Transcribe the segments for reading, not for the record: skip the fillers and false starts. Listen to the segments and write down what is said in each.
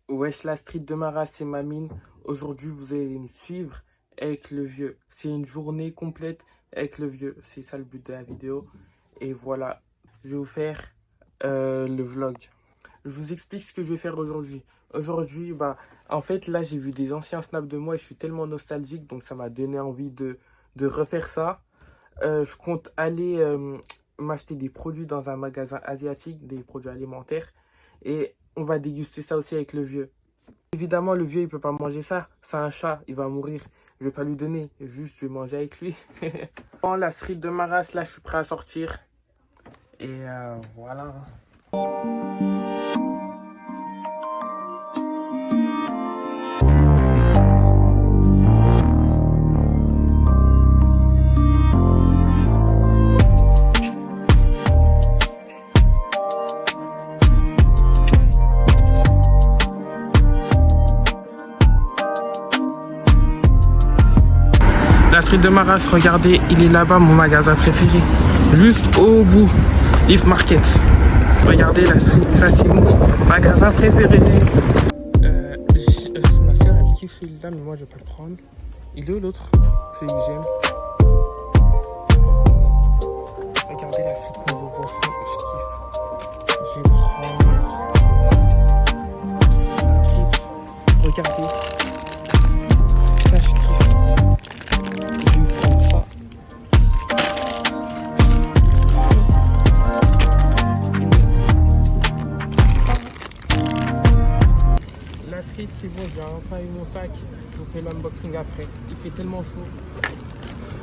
Wesh, la street de Mara, c'est Mamine. Aujourd'hui, vous allez me suivre avec le vieux. C'est une journée complète avec le vieux. C'est ça le but de la vidéo. Et voilà, je vais vous faire le vlog. Je vous explique ce que je vais faire aujourd'hui. Aujourd'hui, en fait, là, j'ai vu des anciens snaps de moi et je suis tellement nostalgique. Donc, ça m'a donné envie de refaire ça. Je compte aller m'acheter des produits dans un magasin asiatique, des produits alimentaires. Et on va déguster ça aussi avec le vieux. Évidemment, le vieux, il peut pas manger ça. C'est un chat, il va mourir. Je vais pas lui donner, juste je vais manger avec lui. Bon, la street de Maras, là, je suis prêt à sortir. Et voilà. La street de Maras, regardez, il est là-bas, mon magasin préféré. Juste au bout, Leaf Market. Regardez la street, ça c'est mon magasin préféré. Ma soeur, elle kiffe celui-là, mais moi je vais pas le prendre. Il est où l'autre? Celui que j'aime. Regardez la street niveau boisson, je kiffe. Je vais prendre. Regardez. Ça, je kiffe. Je vais prendre ça. La street, c'est bon, j'ai enfin eu mon sac. Je vous fais l'unboxing après. Il fait tellement chaud.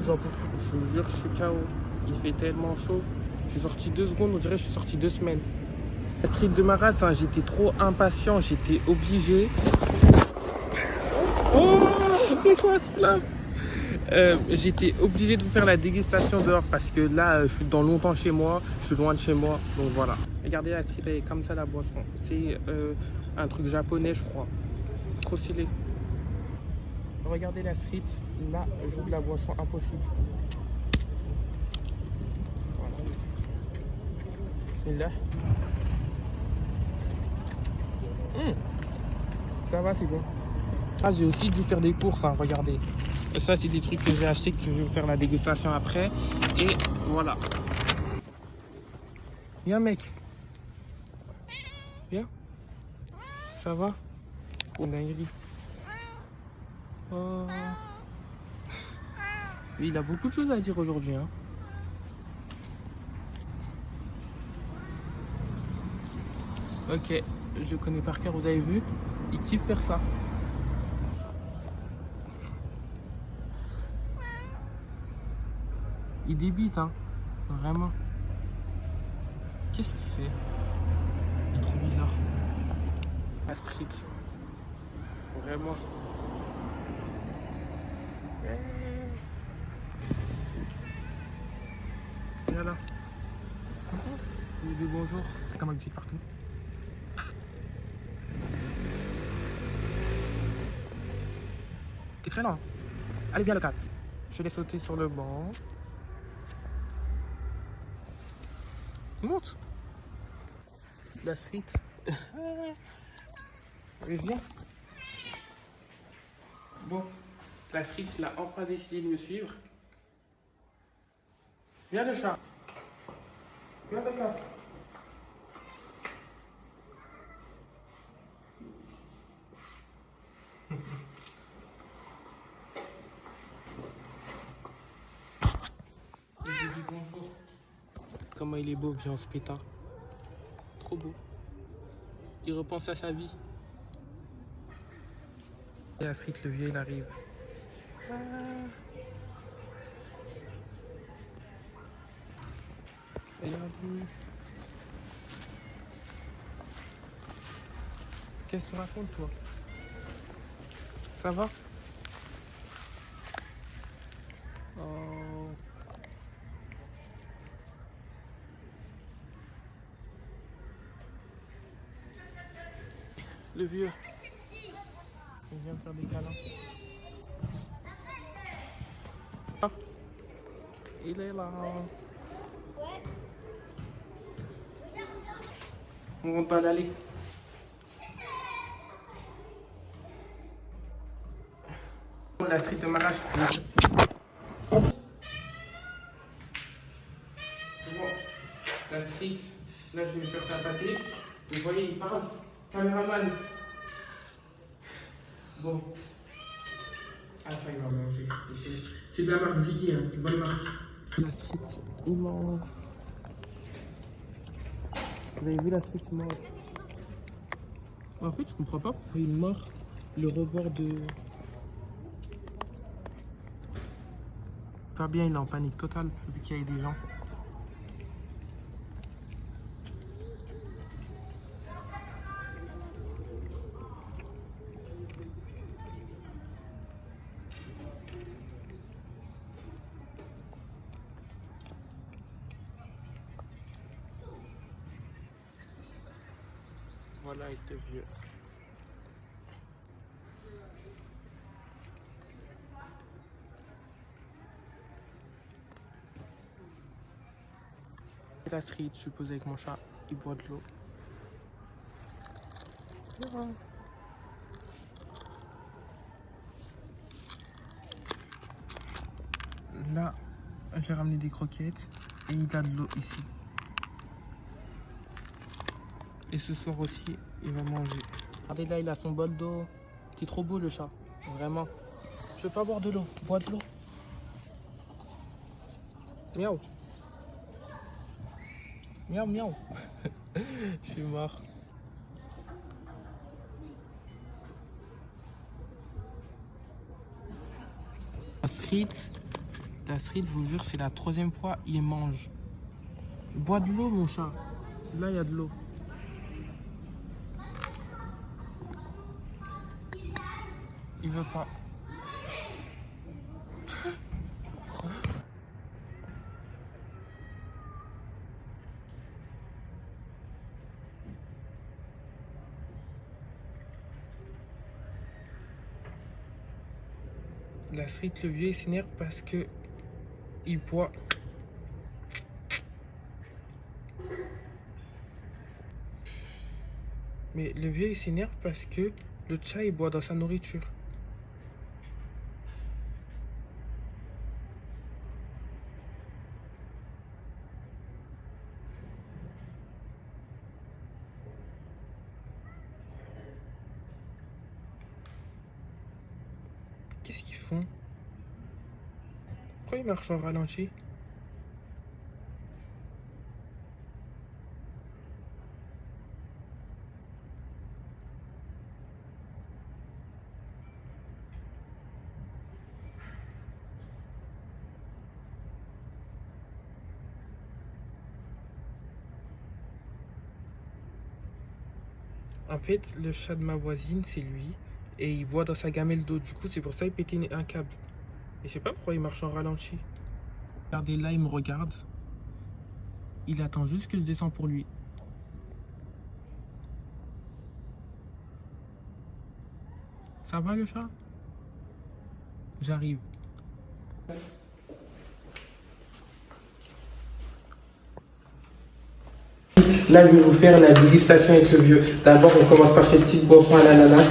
J'en peux plus. Je vous jure, je suis KO. Il fait tellement chaud. Je suis sorti 2 secondes, on dirait que je suis sorti 2 semaines. La street de Maras, hein, j'étais trop impatient, j'étais obligé. Oh, c'est quoi ce flap? J'étais obligé de vous faire la dégustation dehors parce que là, je suis dans longtemps chez moi, je suis loin de chez moi, donc voilà. Regardez la street, elle est comme ça la boisson. C'est un truc japonais, je crois. Trop stylé. Regardez la street, là, j'ouvre la boisson impossible. Voilà. Celui-là. Ça va, c'est bon. Ah, j'ai aussi dû faire des courses, hein, regardez. Ça, c'est des trucs que j'ai achetés, que je vais vous faire la dégustation après. Et voilà. Viens, mec. Viens. Ça va? Oh, dinguerie. Oh. Oui, il a beaucoup de choses à dire aujourd'hui, hein. Ok, je le connais par cœur, vous avez vu? Il kiffe faire ça. Il débite, hein. Vraiment. Qu'est-ce qu'il fait? Il est trop bizarre. La street. Vraiment. Viens là. Il dit bonjour. Comment il fait partout. T'es très lent. Allez, viens le 4. Je te laisse sauter sur le banc. Monte. La street. Allez, viens. Bon, la street, il a enfin décidé de me suivre. Viens le chat. Viens le 4. Et je lui dis bonjour. Comment il est beau, viens, on se péta. Trop beau. Il repense à sa vie. Et la frite, le vieux, il arrive. Ah. Bienvenue. Qu'est-ce que tu racontes, toi? Ça va? Oh. Le vieux. Il vient me faire des câlins. Ah. Il est là. On va aller. la street de m'arrache. Bon, la street, là je vais me faire sa pâté. Vous voyez, il parle. Caméraman. Bon. Ah, ça il va manger. C'est de la marque Ziggy, hein. Bonne marque. La street, il mange. Vous avez vu la street, il mange. En fait, je comprends pas pourquoi il mord le rebord de. Pas bien, il est en panique totale vu qu'il y a des gens. Voilà, il était vieux. La street, je suis posé avec mon chat, il boit de l'eau. Voilà. Là, j'ai ramené des croquettes et il a de l'eau ici. Et ce soir aussi, il va manger. Regardez là, il a son bol d'eau. T'es trop beau le chat, vraiment. Je veux pas boire de l'eau, bois de l'eau. Miaou. Miaou, miaou. Je suis mort. La street, je vous jure, c'est la 3e fois il mange. Bois de l'eau, mon chat. Là, il y a de l'eau. Il veut pas. La street, le vieux, il s'énerve parce que il boit. Mais le vieux, il s'énerve parce que le chat, il boit dans sa nourriture. Qu'est-ce qu'ils font? Pourquoi ils marchent en ralenti? En fait, le chat de ma voisine, c'est lui. Et il boit dans sa gamelle d'eau. Du coup, c'est pour ça qu'il pète un câble. Et je sais pas pourquoi il marche en ralenti. Regardez, là, il me regarde. Il attend juste que je descende pour lui. Ça va, le chat? J'arrive. Là, je vais vous faire la dégustation avec le vieux. D'abord, on commence par cette petite boisson à l'ananas.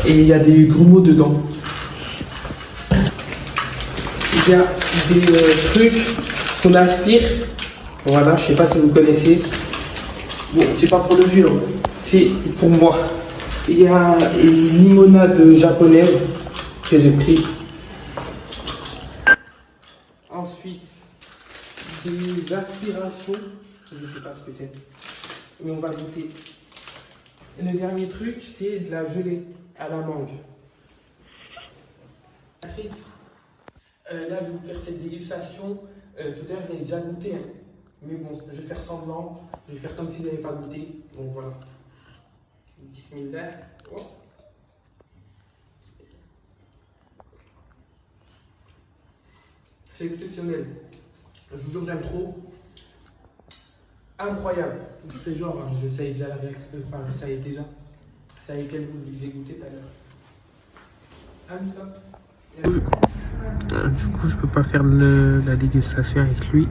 Et il y a des grumeaux dedans. Il y a des trucs qu'on aspire. Voilà, je sais pas si vous connaissez. Bon, c'est pas pour le vieux, hein. C'est pour moi. Il y a une limonade japonaise que j'ai pris. Ensuite, des aspirations. Je sais pas ce que c'est. Mais on va goûter. Et le dernier truc, c'est de la gelée à la mangue. Ensuite, là, je vais vous faire cette dégustation. Tout à l'heure, j'avais déjà goûté. Hein. Mais bon, je vais faire semblant. Je vais faire comme si je n'avais pas goûté. Donc voilà. Bismillah. Oh. C'est exceptionnel. Je vous jure, j'aime trop. Incroyable. Je fais genre, hein, je savais déjà la réaction. Enfin, je savais déjà. Je savais quel goût j'ai goûté tout à l'heure. Du coup, je peux pas faire la dégustation avec lui.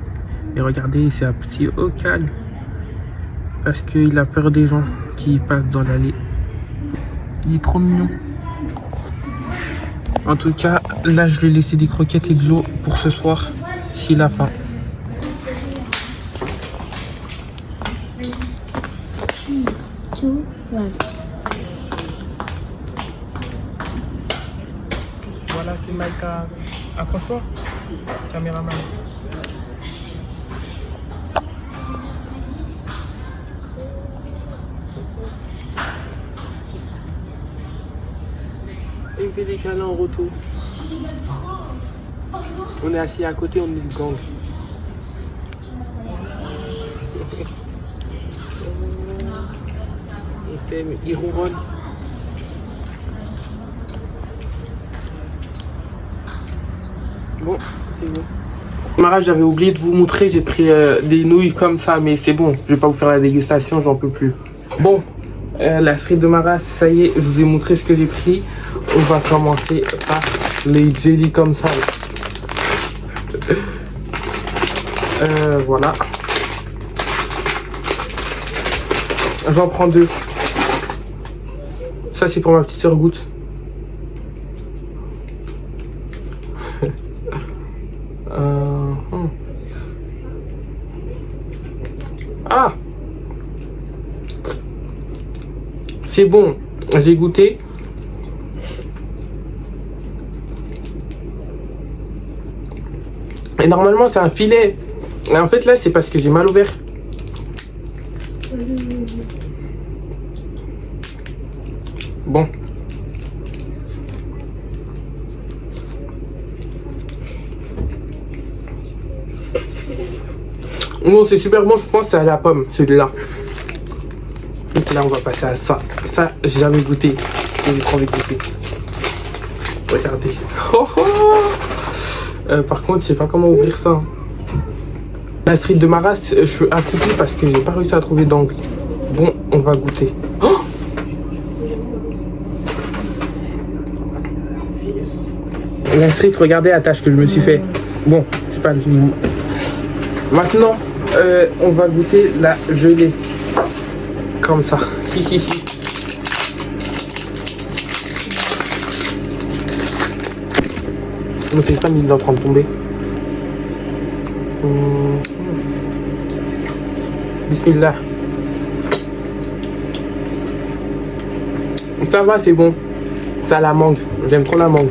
Et regardez, c'est un petit au calme. Parce qu'il a peur des gens qui passent dans l'allée. Il est trop mignon. En tout cas, là, je lui ai laissé des croquettes et de l'eau pour ce soir, s'il a faim. Voilà, c'est Maïka. Approche-toi, caméraman. Il me fait des câlins en retour. On est assis à côté, on est le gang. Il ronronne. Bon, c'est bon. Mara, j'avais oublié de vous montrer, j'ai pris des nouilles comme ça, mais c'est bon, je vais pas vous faire la dégustation, j'en peux plus. Bon, la cerise de Mara, ça y est, je vous ai montré ce que j'ai pris. On va commencer par les jelly comme ça. Voilà. J'en prends 2. Ça, c'est pour ma petite sœur Goutte. Ah, c'est bon, j'ai goûté. Et normalement, c'est un filet. Et en fait, là, c'est parce que j'ai mal ouvert. Bon. Non, c'est super bon, je pense que c'est à la pomme, celui-là. Donc là, on va passer à ça. Ça, j'ai jamais goûté. J'ai trop envie de goûter. Regardez. Oh, oh. Par contre, je sais pas comment ouvrir ça. La street de Maras, je suis accroupi parce que j'ai pas réussi à trouver d'angle. Bon, on va goûter. Oh, la street, regardez la tâche que je me suis fait. Bon, c'est pas le moment. Maintenant, on va goûter la gelée. Comme ça. Si. Mon téléphone, il est en train de tomber. Bismillah. Ça va, c'est bon. Ça, la mangue. J'aime trop la mangue.